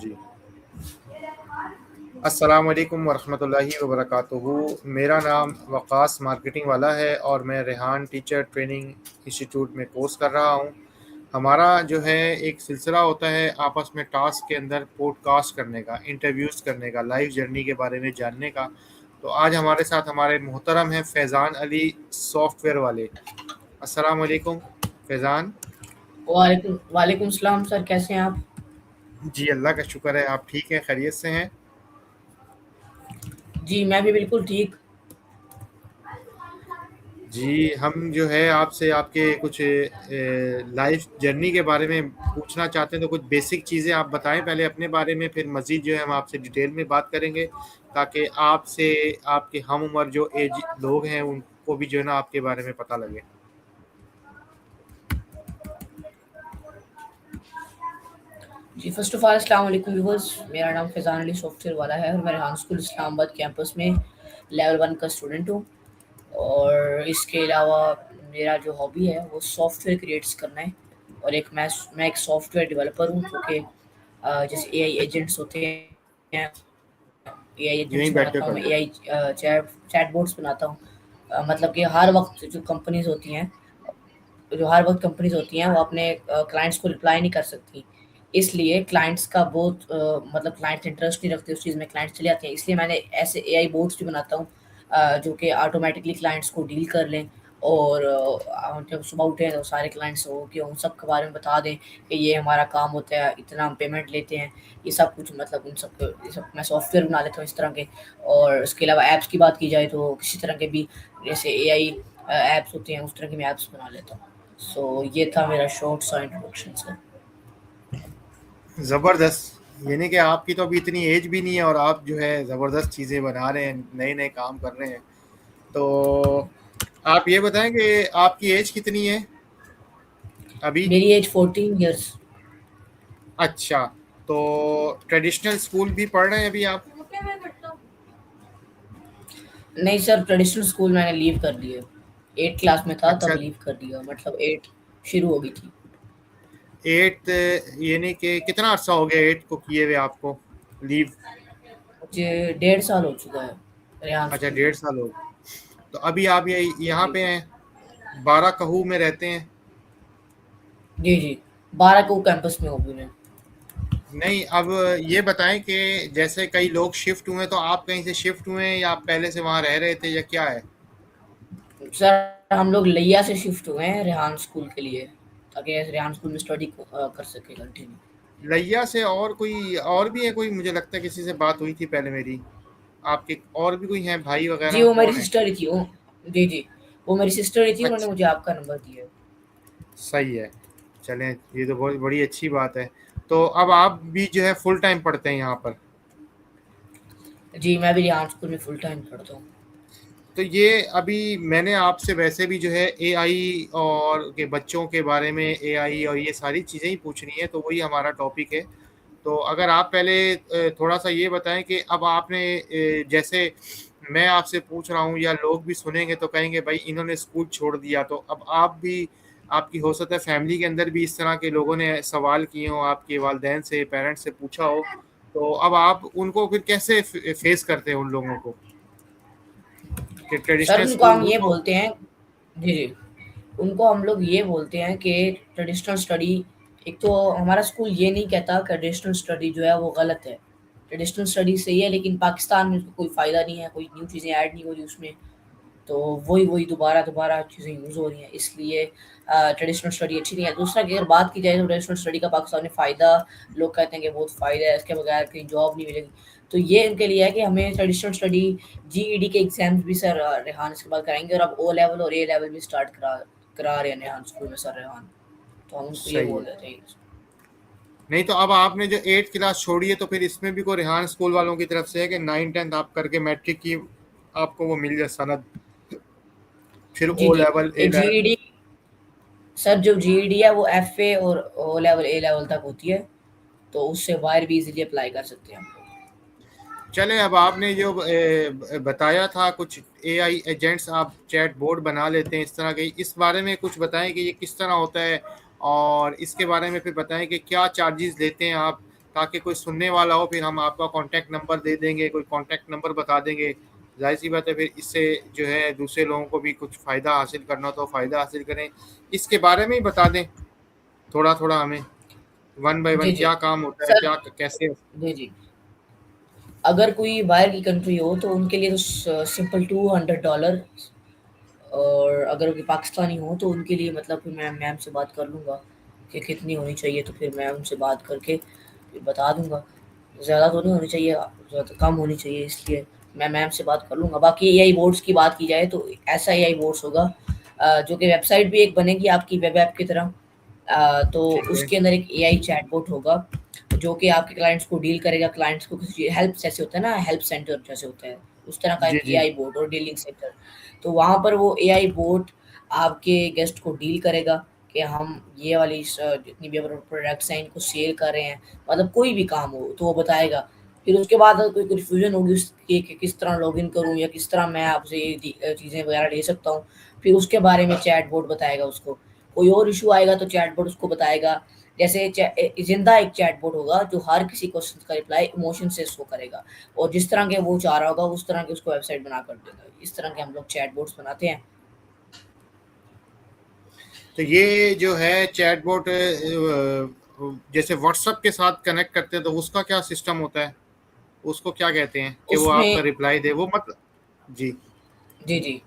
जी। अस्सलाम वालेकुम वरहमतुल्लाहि वबरकातुहू। मेरा नाम वक़ास मार्केटिंग वाला है और मैं रेहान टीचर ट्रेनिंग इंस्टीट्यूट में कोर्स कर रहा हूँ। हमारा जो है एक सिलसिला होता है आपस में टास्क के अंदर पॉडकास्ट करने का, इंटरव्यूज़ करने का, लाइफ जर्नी के बारे में जानने का। तो आज हमारे साथ हमारे मोहतरम हैं फैज़ान अली सॉफ्टवेयर वाले। अस्सलाम वालेकुम फैज़ान। वालेकुम वालेकुम सलाम सर, कैसे हैं आप? जी, अल्लाह का शुक्र है, आप ठीक हैं, खैरियत से हैं? जी, मैं भी बिल्कुल ठीक। जी, हम जो है आपसे आपके कुछ लाइफ जर्नी के बारे में पूछना चाहते हैं, तो कुछ बेसिक चीज़ें आप बताएँ पहले अपने बारे में, फिर मज़ीद जो है हम आपसे डिटेल में बात करेंगे, ताकि आपसे आपके हम उम्र जो एज लोग हैं, उनको भी जो है ना आपके बारे में पता लगे। जी, फ़र्स्ट ऑफ़ ऑल अस्सलाम वालेकुम व्यूअर्स, मेरा नाम फैज़ान अली सॉफ्टवेयर वाला है और मैं रेहान स्कूल इस्लामाबाद कैंपस में लेवल 1 का स्टूडेंट हूँ। और इसके अलावा मेरा जो हॉबी है वो सॉफ्टवेयर क्रिएट्स करना है। और मैं एक सॉफ्टवेयर डेवलपर हूँ जो कि जैसे एआई एजेंट्स होते हैं, एआई यहीं एजेंट्स बैठ के बनाता हूँ कर मैं, लो। एआई चैटबॉट्स बनाता हूँ। मतलब कि हर वक़्त जो कंपनीज़ होती हैं, वो अपने क्लाइंट्स को रिप्लाई नहीं कर सकती। इसलिए क्लाइंट्स का बहुत मतलब क्लाइंट्स इंटरेस्ट नहीं रखते उस चीज़ में, क्लाइंट्स चले जाते हैं। इसलिए मैंने ऐसे एआई बोट्स भी बनाता हूँ जो कि ऑटोमैटिकली क्लाइंट्स को डील कर लें। और जब सुबह उठें तो सारे क्लाइंट्स हो के उन सब के बारे में बता दें कि ये हमारा काम होता है, इतना हम पेमेंट लेते हैं। ये सब कुछ मतलब उन सब ये सब मैं सॉफ्टवेयर बना लेता हूँ इस तरह के। और इसके अलावा ऐप्स की बात की जाए तो किसी तरह के भी जैसे एआई ऐप्स होते हैं, उस तरह के मैं ऐप्स बना लेता हूँ। सो ये था मेरा शॉर्ट सा इंट्रोडक्शन सर। ज़बरदस्त! यानी कि आपकी तो अभी इतनी एज भी नहीं है और आप जो है ज़बरदस्त चीज़ें बना रहे हैं, नए-नए काम कर रहे हैं। तो आप ये बताएँ कि आपकी एज कितनी है अभी? मेरी एज 14 इयर्स। अच्छा, तो ट्रेडिशनल स्कूल भी पढ़ रहे हैं अभी आप? नहीं सर, ट्रेडिशनल स्कूल मैंने लीव कर दिए। 8 क्लास में था अच्छा, तब लीव कर दिया, मतलब 8 शुरू हो गई थी। 8th यानी कि कितना अर्सा हो गया 8 को किए हुए आपको लीव? मुझे 1.5 साल हो चुका है रेहान अच्छा, स्कूल में। 1.5 साल हो गए। तो अभी आप ये यहाँ जी पे हैं, 12 कहू में रहते हैं? जी जी, 12 को कैंपस में हूँ अभी मैं। नहीं, अब ये बताएँ कि जैसे कई लोग शिफ्ट हुए, तो आप कहीं से शिफ्ट हुए हैं या आप पहले से वहाँ रह रहे थे या क्या है? सर हम लोग लिया से शिफ्ट हुए हैं रेहान स्कूल के लिए, ताकि रेहान स्कूल में स्टडी कर सके कंटिन्यू। लैया से और कोई और भी है कोई? मुझे लगता है किसी से बात हुई थी पहले मेरी। आपके और भी कोई हैं भाई जी वगैरह, वो मेरी कौन है? सिस्टर ही थी वो। जी जी, वो मेरी सिस्टर ही थी, उन्होंने अच्छा, मुझे आपका नंबर दिया। सही है। चलें, ये तो बहुत बड़ी अच्छी बात है। तो अब आप भी जो है फुल टाइम पढ़ते हैं यहाँ पर? जी, मैं भी रेहान स्कूल में फुल टाइम पढ़ता हूँ। तो ये अभी मैंने आपसे वैसे भी जो है एआई और के बच्चों के बारे में एआई और ये सारी चीज़ें ही पूछनी है, तो वही हमारा टॉपिक है। तो अगर आप पहले थोड़ा-सा ये बताएँ कि अब आपने जैसे मैं आपसे पूछ रहा हूँ या लोग भी सुनेंगे तो कहेंगे भाई इन्होंने स्कूल छोड़ दिया, तो अब आप भी आपकी हो सकता है फैमिली के अंदर भी इस तरह के लोगों ने सवाल किए हों, आपके वालिदैन से, पेरेंट्स से पूछा हो, तो अब आप उनको फिर कैसे फेस करते हैं उन लोगों को? कि सर ट्रेडिशनल उनको स्कूल हम ये उनको बोलते हैं, जी जी, उनको हम लोग ये बोलते हैं कि ट्रेडिशनल स्टडी, एक तो हमारा स्कूल ये नहीं कहता कि ट्रेडिशनल स्टडी जो है वो गलत है। ट्रेडिशनल स्टडी सही है, लेकिन पाकिस्तान में उसको कोई फ़ायदा नहीं है, कोई न्यू चीज़ें ऐड नहीं हो रही उसमें। तो वही दोबारा चीज़ें यूज़ हो रही हैं, इसलिए ट्रेडिशनल स्टडी अच्छी नहीं है। दूसरा कि अगर बात की जाए तो ट्रेडिशनल स्टडी का पाकिस्तान में फ़ायदा, लोग कहते हैं कि बहुत फ़ायदा है, इसके बगैर कहीं जॉब नहीं मिलेगी। तो ये इनके लिए है कि हमें ट्रेडिशनल स्टडी, जीईडी के एग्ज़ाम्स भी सर रेहान इसके बाद कराएँगे, और अब ओ लेवल और ए लेवल भी स्टार्ट करा रहे हैं रेहान स्कूल में सर रेहान। तो हम उनको ये सही बोल है। देते हैं। नहीं तो अब आपने जो 8th क्लास छोड़ी है, तो फिर इसमें भी कोई रेहान स्कूल वालों की तरफ से है कि 9th-10th आप करके मैट्रिक की आपको वो मिल जाए सनद, फिर जी, ओ जी। लेवल, ए लेवल? जीईडी, सर जो जीईडी है वो एफए और ओ लेवल, ए लेवल तक होती है, तो उससे बाहर भी इज़िली अप्लाई कर सकते हैं हम लोग। चलें, अब आपने जो बताया था कुछ एआई एजेंट्स आप चैट बोर्ड बना लेते हैं इस तरह के, इस बारे में कुछ बताएं कि ये किस तरह होता है और इसके बारे में फिर बताएं कि क्या चार्जेस लेते हैं आप ताकि कोई सुनने वाला हो, फिर हम आपका कॉन्टैक्ट नंबर दे देंगे, कोई कॉन्टैक्ट नंबर बता देंगे। ज़ाहिर-सी बात है, फिर इससे जो है दूसरे लोगों को भी कुछ फ़ायदा हासिल करना हो तो फ़ायदा हासिल करें। इसके बारे में ही बता दें थोड़ा-थोड़ा हमें, वन बाय वन जी, जी। क्या काम होता है, सर क्या कैसे? जी, जी। अगर कोई बाहर की कंट्री हो तो उनके लिए तो सिंपल $200, और अगर कोई पाकिस्तानी हो तो उनके लिए मतलब फिर मैं मैम से बात कर लूँगा कि कितनी होनी चाहिए, तो फिर मैं उनसे बात करके फिर बता दूँगा। ज़्यादा तो नहीं होनी चाहिए, ज़्यादा कम होनी चाहिए, इसलिए मैं मैम से बात कर लूँगा। बाकी एआई बोर्ड्स की बात की जाए तो ऐसा एआई बोर्ड्स होगा जो कि वेबसाइट भी एक बनेगी आपकी वेब ऐप की तरह। तो ठीक है, उसके अंदर एक एआई चैटबॉट होगा जो कि आपके क्लाइंट्स को डील करेगा। क्लाइंट्स को किसी हेल्प जैसे होता है ना, हेल्प सेंटर जैसे होता है, उस तरह का जी, एक जी। एआई बोट और डीलिंग सेंटर। तो वहाँ पर वो एआई बोट आपके गेस्ट को डील करेगा कि हम ये वाली जितनी भी प्रोडक्ट्स हैं इनको सेल कर रहे हैं, मतलब कोई भी काम हो तो वो बताएगा। फिर उसके बाद अगर कोई कन्फ्यूजन होगी उसकी कि किस तरह लॉगिन करूँ या किस तरह मैं आपसे ये चीज़ें वगैरह ले सकता हूँ, फिर उसके बारे में चैटबॉट बताएगा उसको। कोई और इशू आएगा तो चैटबॉट उसको बताएगा। जैसे जिंदा एक चैटबॉट होगा जो हर किसी क्वेश्चन का रिप्लाई इमोशन से शो करेगा, और जिस तरह के वो चाह रहा होगा उस तरह की उसको वेबसाइट बना कर देगा। इस तरह के हम लोग चैटबॉट्स बनाते हैं। तो ये जो है चैटबॉट जैसे व्हाट्सएप के साथ कनेक्ट करते हैं तो उसका क्या सिस्टम होता है? उसको क्या कहते हैं कि वो आपका उसमें रिप्लाई दे? वो मत जी। जी, जी।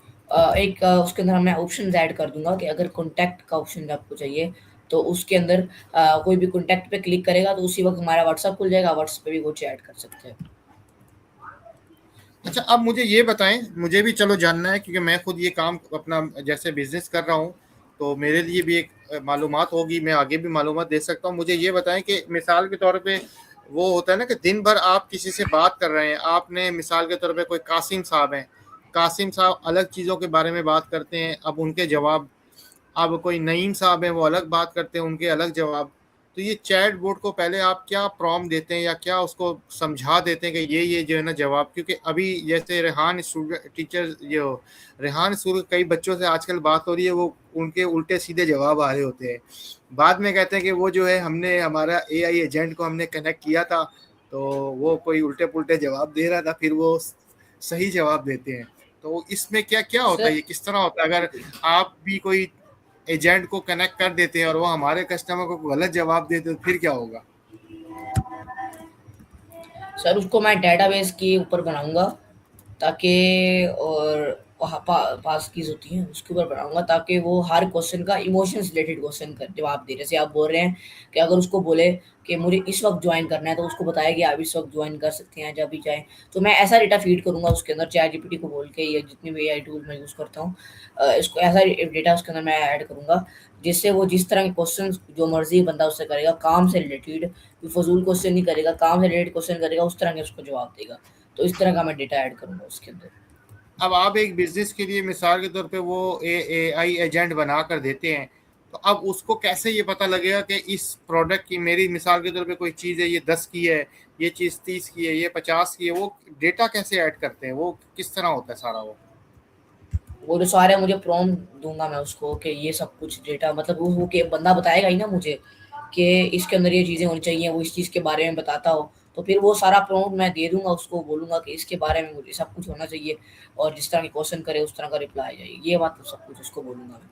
एक उसके अंदर मैं ऑप्शंस ऐड कर दूँगा कि अगर कॉन्टैक्ट का ऑप्शन आपको चाहिए, तो उसके अंदर कोई भी कॉन्टैक्ट पे क्लिक करेगा तो उसी वक़्त हमारा व्हाट्सएप खुल जाएगा, व्हाट्सएप पे भी वो चैट कर सकते हैं। अच्छा, अब मुझे ये बताएँ, मुझे भी चलो जानना है क्योंकि मैं खुद ये काम अपना जैसे बिज़नेस कर रहा हूँ, तो मेरे लिए भी एक मालूमात होगी, मैं आगे भी मालूमात दे सकता हूँ। मुझे ये बताएँ कि मिसाल के तौर पे वो होता है ना कि दिन भर आप किसी से बात कर रहे हैं, आपने मिसाल के तौर पे कोई कासिम साहब हैं, कासिम साहब अलग चीज़ों के बारे में बात करते हैं, अब उनके जवाब, अब कोई नईम साहब हैं, वो अलग बात करते हैं, उनके अलग जवाब। तो ये चैट बोट को पहले आप क्या प्रॉम्प्ट देते हैं या क्या उसको समझा देते हैं कि ये जो है ना जवाब, क्योंकि अभी जैसे रेहान स्टूडेंट टीचर जो रेहान स्कूल के कई बच्चों से आजकल बात हो रही है, वो उनके उल्टे-सीधे जवाब आ रहे होते हैं। बाद में कहते हैं कि वो जो है हमने हमारा एआई एजेंट को हमने कनेक्ट किया था, तो वो कोई उल्टे-पुल्टे जवाब दे रहा था, फिर वो सही जवाब देते हैं। तो इसमें क्या-क्या होता है? सर ये किस तरह होता है? जी, अगर जी। आप भी कोई एजेंट को कनेक्ट कर देते हैं और वो हमारे कस्टमर को गलत जवाब देते तो फिर क्या होगा? सर उसको मैं डेटाबेस के ऊपर बनाऊँगा ताकि, और वहाँ पास कीज़ होती हैं उसके ऊपर बनाऊँगा ताकि वो हर क्वेश्चन का इमोशंस रिलेटेड क्वेश्चन का जवाब दे। जैसे आप बोल रहे हैं कि अगर उसको बोले कि मुझे इस वक़्त जॉइन करना है तो उसको बताया कि आप इस वक़्त जॉइन कर सकते हैं जब भी चाहें। तो मैं ऐसा डेटा फ़ीड करूँगा उसके अंदर चैटजीपीटी को बोल के, या जितनी भी एआई टूल मैं यूज़ करता हूँ, इसको ऐसा डेटा उसके अंदर मैं ऐड करूँगा जिससे वो जिस तरह के क्वेश्चंस जो मर्ज़ी बंदा उससे करेगा काम से रिलेटेड, कोई फ़ज़ूल क्वेश्चन नहीं करेगा, काम से रिलेटेड क्वेश्चन करेगा, उस तरह के उसको जवाब देगा। तो इस तरह का मैं डेटा ऐड करूँगा उसके अंदर। अब आप एक बिज़नेस के लिए मिसाल के तौर पे वो एआई एजेंट बना कर देते हैं, तो अब उसको कैसे ये पता लगेगा कि इस प्रोडक्ट की, मेरी मिसाल के तौर पे कोई चीज़ है, ये 10 की है, ये चीज़ 30 की है, ये 50 की है, वो डेटा कैसे ऐड करते हैं? वो किस तरह होता है सारा वो? वो जो सारे मुझे प्रॉम्प्ट दूँगा मैं उसको कि ये सब कुछ डेटा, मतलब वो कि बंदा बताएगा ही ना मुझे कि इसके अंदर ये चीज़ें होनी चाहिए, वो इस चीज़ के बारे में बताता हो, तो फिर वो सारा प्रॉम्प्ट मैं दे दूँगा उसको, बोलूँगा कि इसके बारे में मुझे सब कुछ होना चाहिए, और जिस तरह के क्वेश्चन करे उस तरह का रिप्लाई चाहिए। ये बात तो सब कुछ उसको बोलूँगा मैं।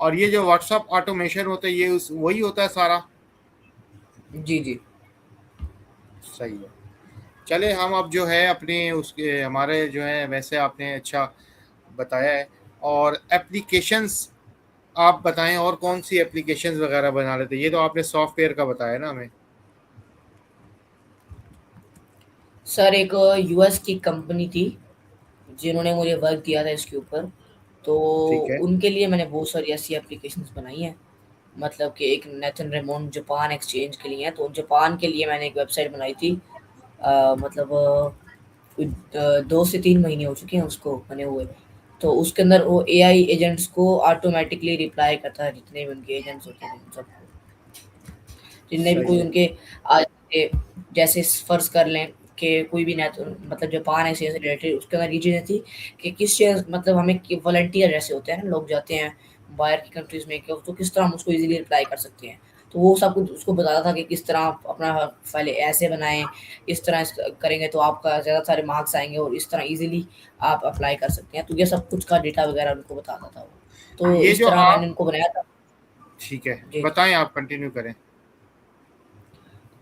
और ये जो व्हाट्सएप ऑटोमेशन होता है, ये उस वही होता है सारा? जी, जी। सही है। चले हम अब जो है अपने उसके हमारे जो है वैसे आपने अच्छा बताया है, और एप्लीकेशंस आप बताएं और कौन सी एप्लीकेशंस वगैरह बना लेते हैं? ये तो आपने सॉफ्टवेयर का बताया ना हमें। सर एक यूएस की कंपनी थी जिन्होंने मुझे वर्क दिया था इसके ऊपर, तो ठीक है। उनके लिए मैंने बहुत सारी ऐसी एप्लीकेशंस बनाई हैं। मतलब कि एक नेथन रेमोंड जापान एक्सचेंज के लिए है, तो जापान के लिए मैंने एक वेबसाइट बनाई थी। मतलब 2 से 3 महीने हो चुके हैं उसको बने हुए। तो उसके अंदर वो एआई एजेंट्स को ऑटोमैटिकली रिप्लाई करता है, जितने भी उनके एजेंट्स होते हैं उन सबको। जितने भी सही कोई है। उनके ए, जैसे फ़र्ज़ कर लें कि कोई भी नेत मतलब जापान ऐसे से रिलेटेड उसके अंदर ये चीज़ें थी कि किस चीज़, मतलब हमें कि वॉलंटियर जैसे होते हैं ना, लोग जाते हैं बाहर की कंट्रीज़ में, कि तो किस तरह हम उसको ईज़िली रिप्लाई कर सकते हैं। तो वो सब कुछ उसको बताता था कि किस तरह आप अपना फाइल ऐसे बनाएँ, इस तरह करेंगे तो आपका ज़्यादा सारे मार्क्स आएँगे और इस तरह ईज़िली आप अप्लाई कर सकते हैं। तो ये सब कुछ का डेटा वगैरह उनको बताता था वो। तो ये इस जो तरह मैंने आप उनको बनाया था। ठीक है, जी, जी। बताएँ आप कंटिन्यू करें।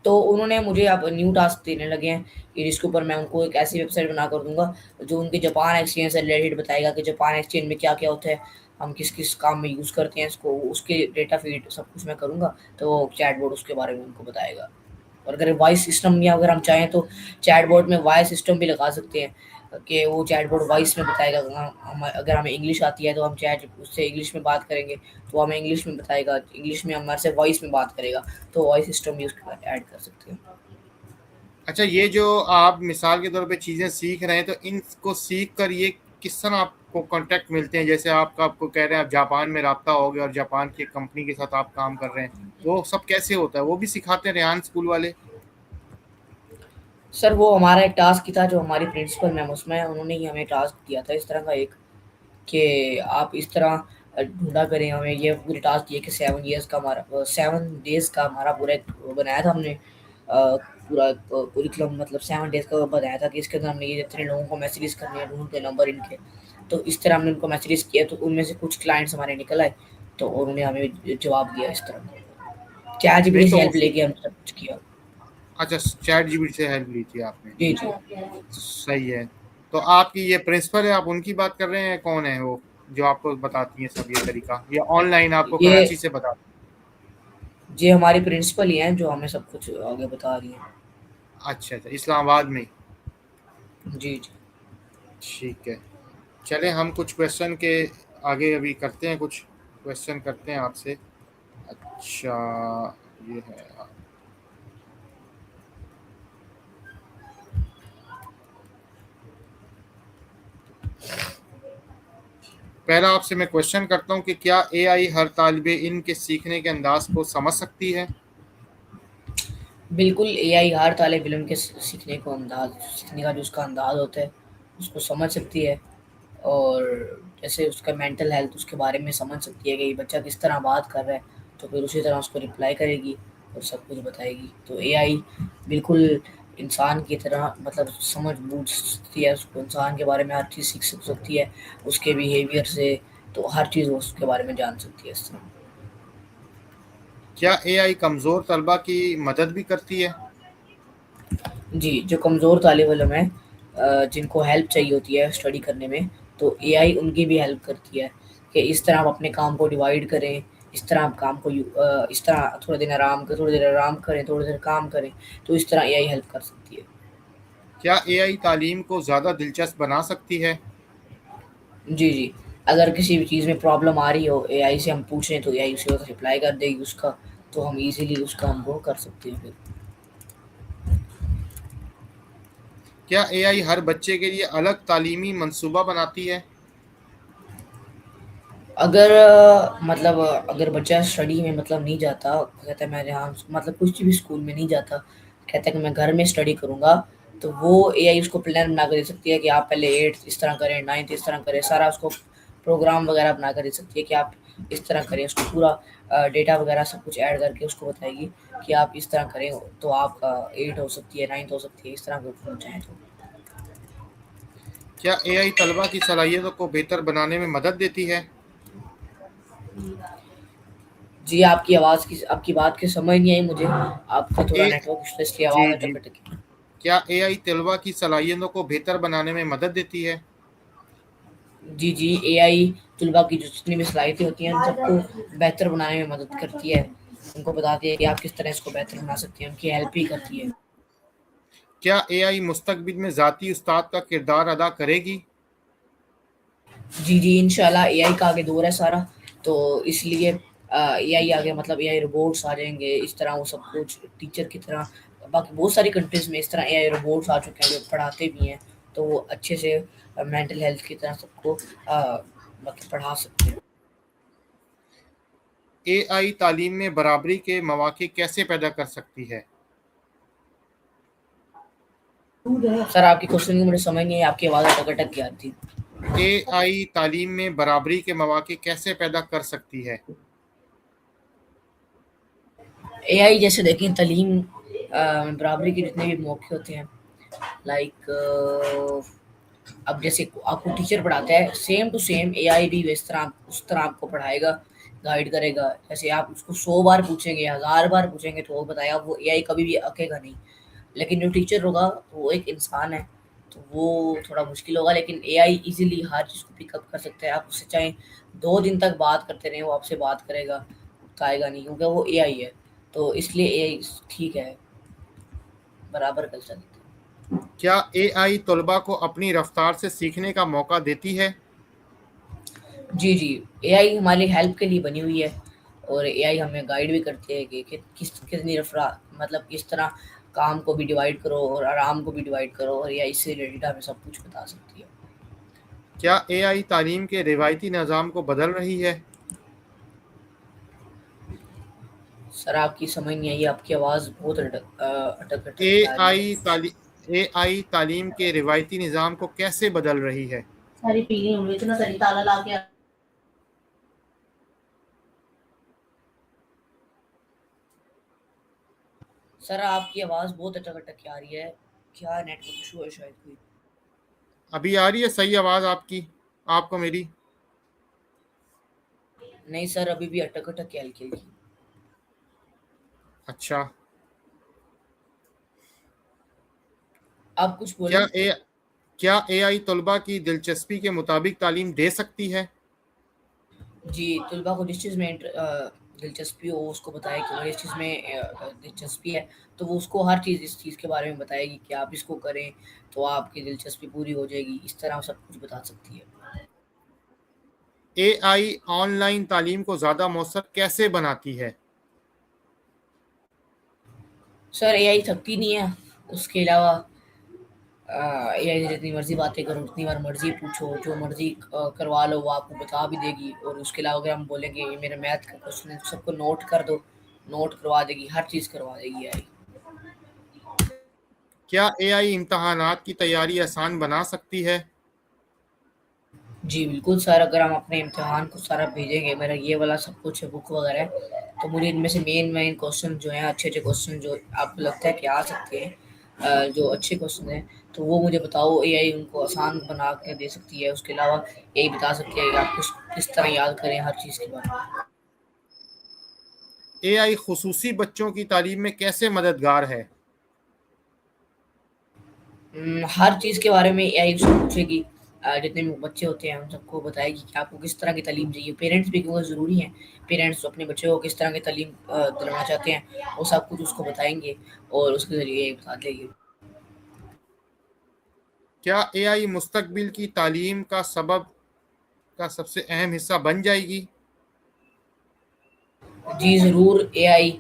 तो उन्होंने मुझे अब न्यू टास्क देने लगे हैं कि जिसके ऊपर मैं उनको एक ऐसी वेबसाइट बनाकर दूँगा, जो उनके जापान एक्सचेंज से रिलेटेड बताएगा कि जापान एक्सचेंज में क्या-क्या होता है, हम किस-किस काम में यूज़ करते हैं इसको, उसके डेटा फीड सब कुछ मैं करूँगा, तो चैटबॉट उसके बारे में उनको बताएगा। और अगर वॉइस सिस्टम या अगर हम चाहें तो चैटबॉट में वॉइस सिस्टम भी लगा सकते हैं कि वो चैटबॉट वॉइस में बताएगा। हम अगर हमें इंग्लिश आती है तो हम चैट उससे इंग्लिश में बात करेंगे, तो हमें इंग्लिश में बताएगा, इंग्लिश में हमारे से वॉइस में बात करेगा, तो वॉइस सिस्टम भी उसके साथ ऐड कर सकते हैं। अच्छा, ये जो आप मिसाल के तौर पे चीज़ें सीख रहे हैं, तो इनको सीख कर ये किस तरह आपको कॉन्टैक्ट मिलते हैं? जैसे आपको कह रहे हैं आप जापान में राब्ता हो गया और जापान की एक कंपनी के साथ आप काम कर रहे हैं, वो सब कैसे होता है? वो भी सिखाते हैं रेहान स्कूल वाले? सर वो हमारा एक टास्क ही था जो हमारी प्रिंसिपल मैम उसमें उन्होंने ही हमें टास्क दिया था इस तरह का एक कि आप इस तरह ढूँढा करें। हमें ये पूरी टास्क दिए कि 7 इयर्स का हमारा 7 डेज़ का हमारा पूरा एक वो बनाया था हमने पूरा करिकुलम मतलब 7 डेज़ का बनाया था कि इसके अंदर हमने ये इतने लोगों को मैसेजेस करने हैं, ढूँढ के नंबर इनके। तो इस तरह हमने उनको मैसेजेस किए तो उनमें से कुछ क्लाइंट्स हमारे निकल आए, तो उन्होंने हमें जवाब दिया इस तरह। नहीं चैटजीपीटी तो से हेल्प उस लेके हमने सब कुछ किया। अच्छा, चैटजीपीटी से हेल्प ली थी आपने। जी, जी। सही है। तो आपकी ये प्रिंसिपल है, आप उनकी बात कर रहे हैं, कौन है वो, जो आपको बताती हैं सब ये तरीका? या ऑनलाइन आपको ये कराची से बताती हैं? ये हमारी प्रिंसिपल ही हैं जो हमें सब कुछ आगे बता रही हैं। अच्छा, अच्छा, इस्लामाबाद में ही। जी, जी। ठीक है। चलें हम कुछ क्वेश्चन के आगे अभी करते हैं, कुछ क्वेश्चन करते हैं आपसे। अच्छा, ये है पहला आपसे मैं क्वेश्चन करता हूँ कि क्या एआई हर तालिबे इल्म के सीखने के अंदाज को समझ सकती है? बिल्कुल एआई हर तालिब-इल्म के सीखने का जो उसका अंदाज़ होता है, उसको समझ सकती है और जैसे उसका मेंटल हेल्थ उसके बारे में समझ सकती है कि ये बच्चा किस तरह बात कर रहा है, तो फिर उसी तरह उसको रिप्लाई करेगी और सब कुछ बताएगी। तो एआई बिल्कुल इंसान की तरह मतलब समझ-बूझ सकती है, उसको इंसान के बारे में हर चीज़ सीख सकती है, उसके बिहेवियर से, तो हर चीज़ वो उसके बारे में जान सकती है इस तरह। क्या एआई कमज़ोर तलबा की मदद भी करती है? जी, जो कमज़ोर तालिब-इल्म हैं जिनको हेल्प चाहिए होती है स्टडी करने में, तो एआई उनकी भी हेल्प करती है कि इस तरह आप अपने काम को डिवाइड करें, इस तरह आप काम को इस तरह थोड़ी देर आराम करें, थोड़ी देर काम करें, तो इस तरह एआई हेल्प कर सकती है। क्या एआई तालीम को ज़्यादा दिलचस्प बना सकती है? जी, जी। अगर किसी भी चीज़ में प्रॉब्लम आ रही हो, एआई से हम पूछें तो एआई उसी वक़्त रिप्लाई कर देगी उसका, तो हम ईज़िली उस काम को कर सकते हैं फिर। क्या एआई हर बच्चे के लिए अलग तालीमी मंसूबा बनाती है? अगर मतलब अगर बच्चा स्टडी में मतलब नहीं जाता, कहता है मैं यहाँ मतलब कुछ भी स्कूल में नहीं जाता, कहता है कि मैं घर में स्टडी करूँगा, तो वो एआई उसको प्लान बना के दे सकती है कि आप पहले 8th इस तरह करें, 9th इस तरह करें, सारा उसको प्रोग्राम वगैरह बना कर दे सकती है कि आप इस तरह करें, उसको पूरा डेटा वगैरह सब कुछ ऐड करके उसको बताएगी कि आप इस तरह करें, तो आपका 8 हो सकती है, 9th हो सकती है, इस तरह करना चाहें तो। क्या एआई तलबा की सलाहियतों को बेहतर बनाने में मदद देती है? जी, आपकी बात की समझ नहीं आई मुझे, आपका थोड़ा ए नेटवर्क इश्यू है इसलिए जी, आवाज़ जी। अटक-अटक। क्या एआई तलबा की सलाहियतों को बेहतर बनाने में मदद देती है? जी, जी, एआई तलबा की जो जितनी भी सलाहियतें होती हैं, उन सबको बेहतर बनाने में मदद करती है। उनको बताती है कि आप किस तरह इसको बेहतर बना सकते हैं, उनकी हेल्प भी करती है। क्या एआई मुस्तकबिल में ज़ाती उस्ताद का किरदार अदा करेगी? जी, जी, इंशाल्लाह एआई का आगे दौर है सारा, तो इसलिए एआई आ गया मतलब एआई रोबोट्स आ जाएँगे, इस तरह वो सब कुछ टीचर की तरह बाकी बहुत सारी कंट्रीज़ में इस तरह एआई रोबोट्स आ चुके हैं जो पढ़ाते भी हैं, तो वो अच्छे से मेंटल हेल्थ की तरह सबको मतलब पढ़ा सकते हैं। एआई तालीम में बराबरी के मौाक़े कैसे पैदा कर सकती है? सर आपकी क्वेश्चन की मुझे समझ नहीं आई, आपकी आवाज़ अटक-अटक के आ रही थी। एआई तालीम में बराबरी के मौाक़े कैसे पैदा कर सकती है? एआई जैसे देखें तालीम बराबरी के जितने भी मौके होते हैं, लाइक अब जैसे आपको टीचर पढ़ाता है सेम टू सेम एआई भी इस तरह उस तरह आपको पढ़ाएगा, गाइड करेगा। जैसे आप उसको 100 बार पूछेंगे, 1000 बार पूछेंगे तो वो बताएगा, वो एआई कभी भी अकेगा नहीं। लेकिन जो टीचर होगा वो एक इंसान है, तो वो थोड़ा मुश्किल होगा, लेकिन एआई इजीली हर चीज़ को पिकअप कर सकता है। आप उससे चाहे 2 दिन तक बात करते रहें, वो आपसे बात करेगा, उकताएगा नहीं, क्योंकि वो एआई है। तो इसलिए एआई ठीक है, बराबर कर सकते हैं। क्या एआई तलबा को अपनी रफ्तार से सीखने का मौका देती है? जी, जी। एआई हमारी हेल्प के लिए बनी हुई है, और एआई हमें गाइड भी करती है कि कितनी रफ़्रा मतलब किस तरह काम को भी डिवाइड करो और आराम को भी डिवाइड करो, और एआई से रिलेटेड हमें सब कुछ बता सकती है। क्या एआई तालीम के रिवायती निज़ाम को बदल रही है? सर आपकी समझ नहीं आई, आपकी आवाज़ बहुत अटक-अटक के आ रही एआई है। ताली एआई तालीम के रिवायती निज़ाम को कैसे बदल रही है? सारी पीली हुई इतना सही ताला ला के सर आपकी आवाज़ बहुत अटक-अटक के आ रही है। क्या नेटवर्क इश्यू है शायद कोई? अभी आ रही है सही आवाज़ आपकी, आपको मेरी? नहीं सर, अभी भी अटक-अटक के हल्की-हल्की। अच्छा। आप कुछ क्या बोलें? ए क्या एआई तलबा की दिलचस्पी के मुताबिक तालीम दे सकती है? जी, तलबा को जिस चीज़ में दिलचस्पी हो उसको बताएँ कि मुझे इस चीज़ में दिलचस्पी है, तो वो उसको हर चीज़ इस चीज़ के बारे में बताएगी कि आप इसको करें, तो आपकी दिलचस्पी पूरी हो जाएगी। इस तरह सब कुछ बता सकती है। एआई ऑनलाइन तालीम को ज़्यादा मौसर कैसे बनाती है? सर एआई थकती नहीं है, उसके अलावा एआई से जितनी मर्ज़ी बातें करो, जितनी बार मर्ज़ी पूछो, जो मर्ज़ी करवा लो वो आपको बता भी देगी। और उसके अलावा अगर हम बोलेंगे ये मेरा मैथ का क्वेश्चन है, तो सबको नोट कर दो, नोट करवा देगी, हर चीज़ करवा देगी एआई। क्या एआई इम्तहानात की तैयारी आसान बना सकती है? जी, बिल्कुल सर, अगर हम अपने इम्तिहान को सारा भेजेंगे, मेरा ये वाला सब कुछ है बुक वगैरह है, तो मुझे इनमें से मेन क्वेश्चन जो हैं, अच्छे-अच्छे क्वेश्चन जो आपको लगता है कि आ सकते हैं, जो अच्छे क्वेश्चन हैं, तो वो मुझे बताओ, एआई उनको आसान बना के दे सकती है। उसके अलावा यही बता सकती है कि आप किस तरह याद करें हर चीज़ के बारे में। एआई खुसूसी बच्चों की तालीम में कैसे मददगार है? हर चीज़ के बारे में एआई उससे पूछेगी, जितने भी बच्चे होते हैं उन सबको बताएगी कि आपको किस तरह की तालीम चाहिए। पेरेंट्स भी क्योंकि ज़रूरी हैं, पेरेंट्स अपने बच्चों को किस तरह की तालीम दिलवाना चाहते हैं, वो सब कुछ उसको बताएँगे और उसके ज़रिए बता देगी। क्या एआई मुस्तकबिल की तालीम का सबसे अहम हिस्सा बन जाएगी? जी, ज़रूर एआई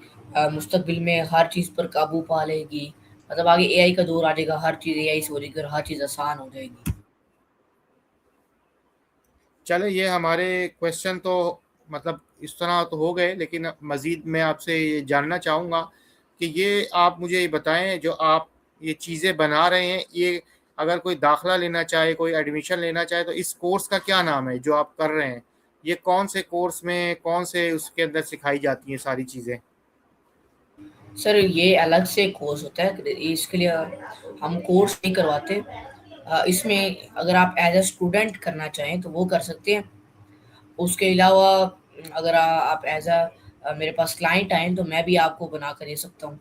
मुस्तक़बिल में हर चीज़ पर काबू पा लेगी। मतलब आगे एआई का दौर आ जाएगा, हर चीज़ एआई से हो जाएगी और हर चीज़ आसान हो जाएगी। चले ये हमारे क्वेश्चन तो मतलब इस तरह तो हो गए, लेकिन मज़ीद मैं आपसे ये जानना चाहूँगा कि ये आप मुझे ये बताएँ, जो आप ये चीज़ें बना रहे हैं, ये अगर कोई दाखिला लेना चाहे, कोई एडमिशन लेना चाहे, तो इस कोर्स का क्या नाम है जो आप कर रहे हैं? ये कौन से कोर्स में, कौन से उसके अंदर सिखाई जाती हैं सारी चीज़ें? सर ये अलग से कोर्स होता है, इसके लिए हम कोर्स नहीं करवाते। इसमें अगर आप एज़ अ स्टूडेंट करना चाहें तो वो कर सकते हैं। उसके अलावा अगर आप एज़ मेरे पास क्लाइंट आएँ तो मैं भी आपको बना कर दे सकता हूँ।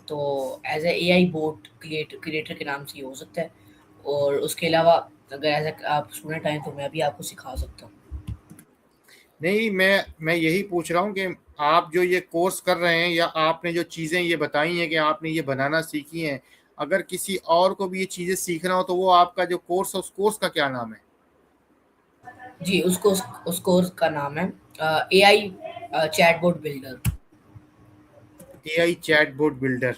तो as a AI boat creator के नाम से ये हो सकता है। और उसके अलावा अगर एज़ अ आप स्टूडेंट आएँ तो मैं भी आपको सिखा सकता हूँ। नहीं, मैं यही पूछ रहा हूँ कि आप जो ये कोर्स कर रहे हैं, या आपने जो चीज़ें ये बताई हैं कि आपने ये बनाना सीखी हैं, अगर किसी और को भी ये चीज़ें सीखना हो, तो वो आपका जो कोर्स है, उस कोर्स का क्या नाम है? जी, उस कोर्स का नाम है AI chatbot builder. AI chatbot builder.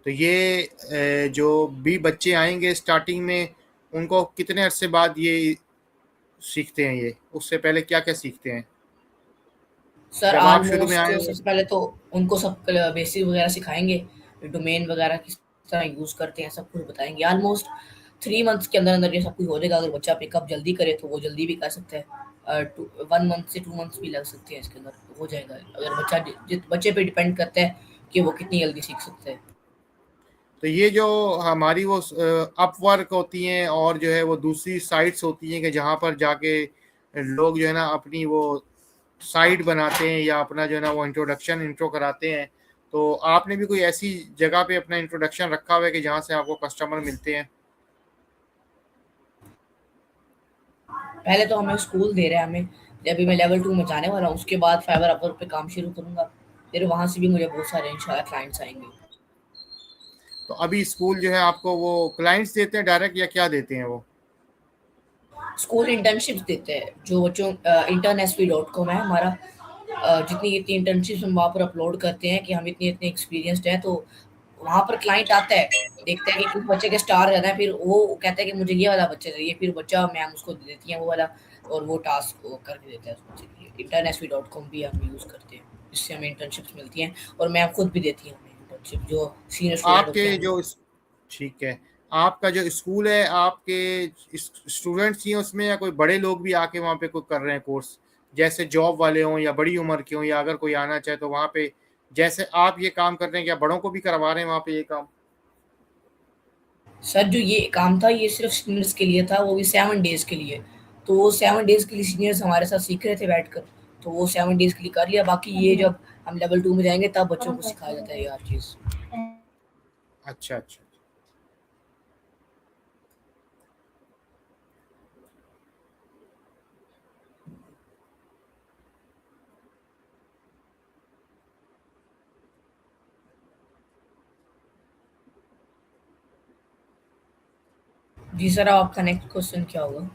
तो ये जो भी बच्चे आएँगे स्टार्टिंग में, उनको कितने अरसे बाद ये सीखते हैं ये? उससे पहले क्या-क्या सीखते हैं? सर जब आप शुरू में ऑलमोस्ट आए? सबसे पहले तो उनको सब बेसिक वगैरह सिखाएँगे, डोमेन वगैरह किस तरह यूज़ करते हैं, सब कुछ बताएँगे। ऑलमोस्ट 3 मंथ्स के अंदर-अंदर ये सब कुछ हो जाएगा। अगर बच्चा पिकअप जल्दी करे तो वो जल्दी भी कर सकता है। 1 मंथ से 2 मंथ्स भी लग सकते हैं इसके अंदर, हो जाएगा। अगर बच्चा जि जित बच्चे पे डिपेंड करता है कि वो कितनी जल्दी सीख सकते हैं। तो ये जो हमारी वो अपवर्क होती हैं और जो है वो दूसरी साइट्स होती हैं कि जहाँ पर जाके लोग जो है ना अपनी वो साइट बनाते हैं या अपना जो है ना वो इंट्रो कराते हैं, तो आपने भी कोई ऐसी जगह पे अपना इंट्रोडक्शन रखा हुआ है कि जहाँ से आपको कस्टमर मिलते हैं? पहले तो हमें स्कूल दे रहे हैं हमें, अभी मैं लेवल 2 में जाने वाला हूँ, उसके बाद फाइवर अपवर्क पे काम शुरू करूँगा, फिर वहाँ से भी मुझे बहुत सारे इंशाल्लाह क्लाइंट्स आएँगे। तो अभी स्कूल जो है आपको वो क्लाइंट्स देते हैं डायरेक्ट या क्या देते हैं वो? स्कूल इंटर्नशिप्स देते हैं, जो बच्चों internsp.com है हमारा, जितनी इतनी इंटर्नशिप्स हम वहाँ पर अपलोड करते हैं कि हम इतने इतने एक्सपीरियंसड हैं, तो वहाँ पर क्लाइंट आता है, देखता है कि किस बच्चे के स्टार ज़्यादा है, फिर वो कहता है कि मुझे ये वाला बच्चा चाहिए, फिर बच्चा मैम उसको दे देती है वो वाला, और वो टास्क वो करके देता है उस बच्चे के लिए। internsp.com भी हम यूज़ करते हैं, इससे हमें इंटर्नशिप्स मिलती हैं, और मैम खुद भी देती है हमें इंटर्नशिप, जो सीनियर स्टूडेंट होते आपके हैं। जो ठीक है, आपका जो स्कूल है, आपके स्टूडेंट्स ही हैं उसमें या कोई बड़े लोग भी आके वहाँ पे कोई कर रहे हैं कोर्स? जैसे जॉब वाले हों या बड़ी उम्र के हों, या अगर कोई आना चाहे तो वहाँ पे जैसे आप ये काम कर रहे हैं, क्या बड़ों को भी करवा रहे हैं वहाँ पे ये काम? सर जो ये काम था ये सिर्फ सीनियर्स के लिए था, वो भी 7 डेज के लिए। तो वो 7 डेज के लिए सीनियर्स हमारे साथ सीख रहे थे बैठकर, तो वो 7 डेज के लिए कर लिया, बाकी ये जब हम लेवल 2 में जाएंगे तब बच्चों को सिखाया जाता है ये हर चीज़। अच्छा, अच्छा। जी सर, अब आपका नेक्स्ट क्वेश्चन क्या होगा?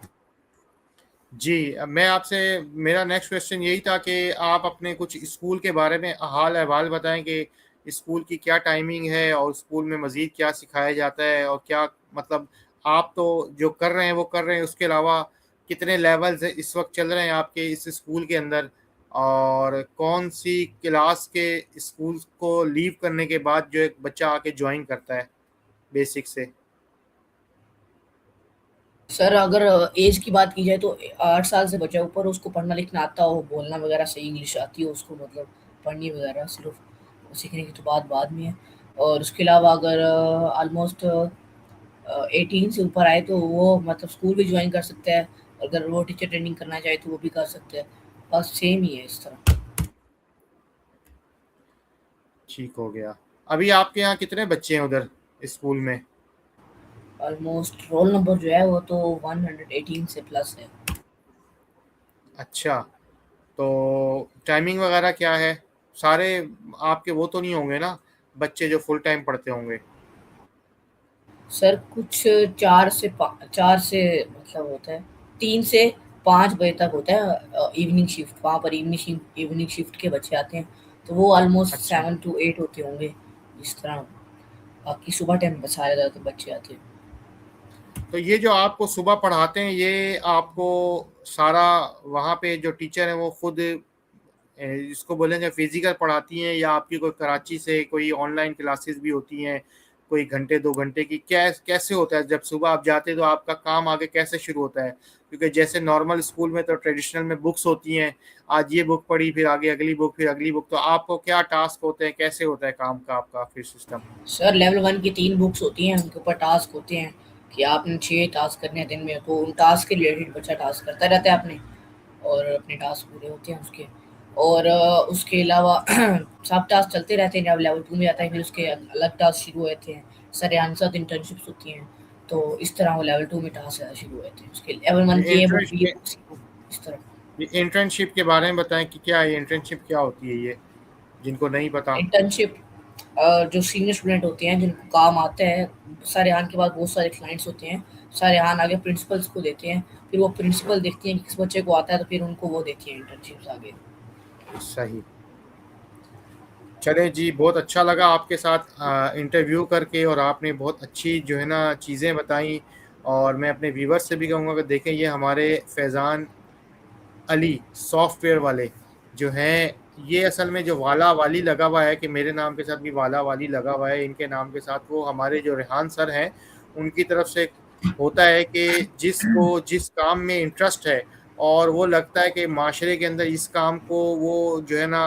जी, अब मैं आपसे मेरा नेक्स्ट क्वेश्चन यही था कि आप अपने कुछ स्कूल के बारे में हाल-अहवाल बताएँ कि स्कूल की क्या टाइमिंग है और स्कूल में मज़ीद क्या सिखाया जाता है और क्या मतलब आप तो जो कर रहे हैं, वो कर रहे हैं, उसके अलावा कितने लेवल्स इस वक़्त चल रहे हैं आपके इस स्कूल के अंदर? और कौन-सी क्लास के स्कूल को लीव करने के बाद जो एक बच्चा आके जॉइन करता है बेसिक से? सर अगर एज की बात की जाए तो 8 साल से बच्चा ऊपर उसको पढ़ना लिखना आता हो, बोलना वगैरह सही इंग्लिश आती हो उसको, मतलब पढ़नी वगैरह सिर्फ सीखने की तो बात बाद में है। और उसके अलावा अगर ऑलमोस्ट 18 से ऊपर आए तो वो मतलब स्कूल भी ज्वाइन कर सकता है, अगर वो टीचर ट्रेनिंग करना चाहे तो वो भी कर सकते हैं, बस सेम ही है इस तरह। ठीक हो गया। अभी आपके यहाँ कितने बच्चे हैं उधर स्कूल में? ऑलमोस्ट रोल नंबर जो है वो तो 118 से प्लस है। अच्छा, तो टाइमिंग वगैरह क्या है? सारे आपके वो तो नहीं होंगे ना, बच्चे जो फुल टाइम पढ़ते होंगे? सर कुछ 4 से मतलब होता है 3 से 5 बजे तक होता है इवनिंग शिफ्ट, वहाँ पर इवनिंग शिफ्ट के बच्चे आते हैं, तो वो ऑलमोस्ट अच्छा, 7 to 8 होते होंगे इस तरह। बाकी सुबह टाइम सारे ज़्यादातर बच्चे आते हैं। तो ये जो आपको सुबह पढ़ाते हैं, ये आपको सारा वहाँ पे जो टीचर हैं वो खुद इसको बोलेंगे फिजिकल पढ़ाती हैं या आपकी कोई कराची से कोई ऑनलाइन क्लासेस भी होती हैं, कोई घंटे 2 घंटे की? कैसे होता है जब सुबह आप जाते हैं तो आपका काम आगे कैसे शुरू होता है? क्योंकि जैसे नॉर्मल स्कूल में तो ट्रेडिशनल में बुक्स होती हैं, आज ये बुक पढ़ी, फिर आगे अगली बुक, फिर अगली बुक, तो आपको क्या टास्क होते हैं? कैसे होता है काम का आपका फिर सिस्टम? सर लेवल 1 की 3 बुक्स होती हैं, उनके ऊपर टास्क होते हैं कि आपने 6 टास्क करने हैं दिन में, तो उन टास्क के रिलेटेड बच्चा टास्क करता रहता है अपने, और अपने टास्क पूरे होते हैं उसके। और उसके अलावा सब टास्क चलते रहते हैं, जब लेवल 2 में जाता है फिर उसके अलग टास्क शुरू होते हैं, सरेआम साथ इंटर्नशिप्स होती हैं, तो इस तरह वो लेवल 2 में टास्क शुरू होते हैं, उसके लेवल 1 ये की ये बुक इंटर्नश ये बुक सी बुक इस तरह। ये इंटर्नशिप के बारे में बताएँ कि क्या है इंटर्नशिप क्या होती है ये? जिनको नहीं पता। इंटर्नशिप जो सीनियर स्टूडेंट होते हैं जिनको काम आता है, सरेआन के बाद बहुत सारे क्लाइंट्स होते हैं, सरेआन आगे प्रिंसिपल्स को देते हैं, फिर वो प्रिंसिपल देखती हैं कि किस बच्चे को आता है, तो फिर उनको वो देती हैं इंटर्नशिप्स आगे। सही। चले जी, बहुत अच्छा लगा आपके साथ इंटरव्यू करके और आपने बहुत अच्छी जो है ना चीज़ें बताई और मैं अपने व्यूअर्स से भी कहूँगा कि देखें ये हमारे फैज़ान अली सॉफ्टवेयर वाले जो हैं, ये असल में जो वाला वाली लगा हुआ है कि मेरे नाम के साथ भी वाला वाली लगा हुआ है इनके नाम के साथ, वो हमारे जो रेहान सर हैं, उनकी तरफ से होता है कि जिसको जिस काम में इंटरेस्ट है और वो लगता है कि माशरे के अंदर इस काम को वो जो है ना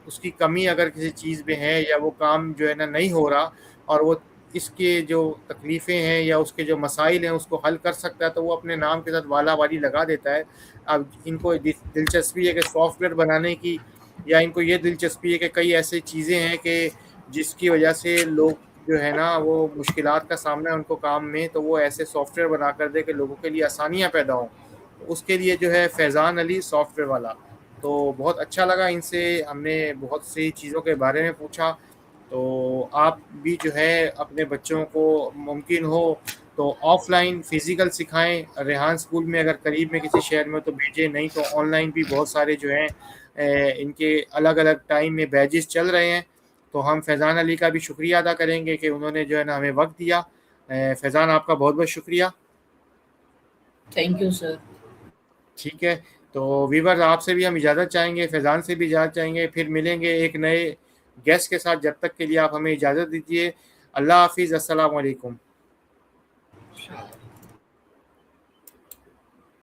उसकी कमी अगर किसी चीज़ में है या वो काम जो है ना नहीं हो रहा और वो इसके जो तकलीफ़ें हैं या उसके जो मसाइल हैं उसको हल कर सकता है, तो वो अपने नाम के साथ वाला-वाली लगा देता है। अब इनको दिलचस्पी है कि सॉफ्टवेयर बनाने की, या इनको ये दिलचस्पी है कि कई ऐसी चीज़ें हैं कि जिसकी वजह से लोग जो है ना वो मुश्किलात का सामना है उनको काम में, तो वो ऐसे सॉफ्टवेयर बना कर दे कि लोगों के लिए आसानियाँ पैदा हों। उसके लिए जो है फैज़ान अली सॉफ्टवेयर वाला, तो बहुत अच्छा लगा इनसे, हमने बहुत सी चीज़ों के बारे में पूछा। तो आप भी जो है अपने बच्चों को मुमकिन हो तो ऑफ़लाइन फ़िज़िकल सिखाएँ, रेहान स्कूल में अगर करीब में किसी शहर में हो तो भेजें, नहीं तो ऑनलाइन भी बहुत सारे जो हैं इनके अलग-अलग टाइम में बैचेज़ चल रहे हैं। तो हम फैज़ान अली का भी शुक्रिया अदा करेंगे कि उन्होंने जो है ना हमें वक़्त दिया। फैज़ान आपका बहुत-बहुत शुक्रिया। Thank you sir. ठीक है, तो व्यूअर्स आपसे भी हम इजाज़त चाहेंगे, फैज़ान से भी इजाज़त चाहेंगे, फिर मिलेंगे एक नए गेस्ट के साथ, जब तक के लिए आप हमें इजाज़त दीजिए। अल्लाह हाफ़िज़, अस्सलाम वालेकुम।